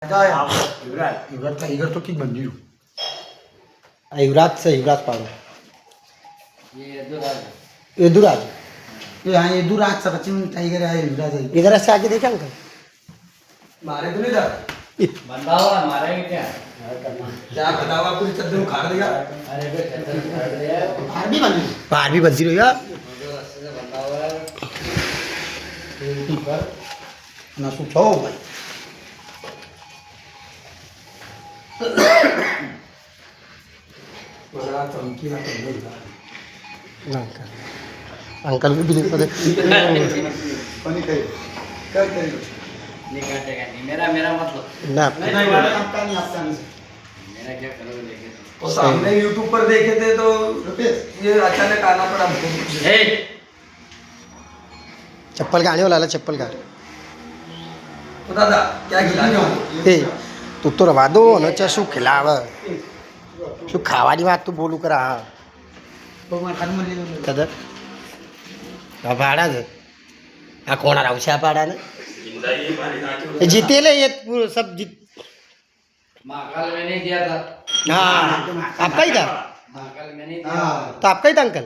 युवराज तो किक मंदिर युवराज से युवराज पाड़ो यदुराज ये हाँ यदुराज सचिन टाइगर है युवराज है इधर से आगे देखे अंकल मारे तो नहीं जा बंदा हुआ मारे क्या क्या बतावा पूरी चद्दर उखाड़ देगा अरे बे चद्दर उखाड़ दिया बाहर भी बंदी रही यार रास्ते से बंदा हुआ है ना पूछो भाई अंकल भी नहीं पता पानी कहीं क्या करेगा नहीं काटेगा नहीं मेरा मतलब ना आपका नहीं मेरा क्या करोगे देखे तो सामने YouTube पर देखे थे तो ये अचानक आना पड़ा हमको चप्पल गाड़ी वाला चप्पल गाड़ी तो दादा क्या खिलाने ए તું તો રવા દો ને ચા શું ખિલાવે શું ખાવાની વાત તું બોલું કરા હા કદર આ ભાડા છે આ કોણ રાવ છે આ ભાડા ને जीते ले ये सब जीत महाकाल में नहीं दिया था हाँ आपका ही था महाकाल में नहीं दिया तो आपका ही था अंकल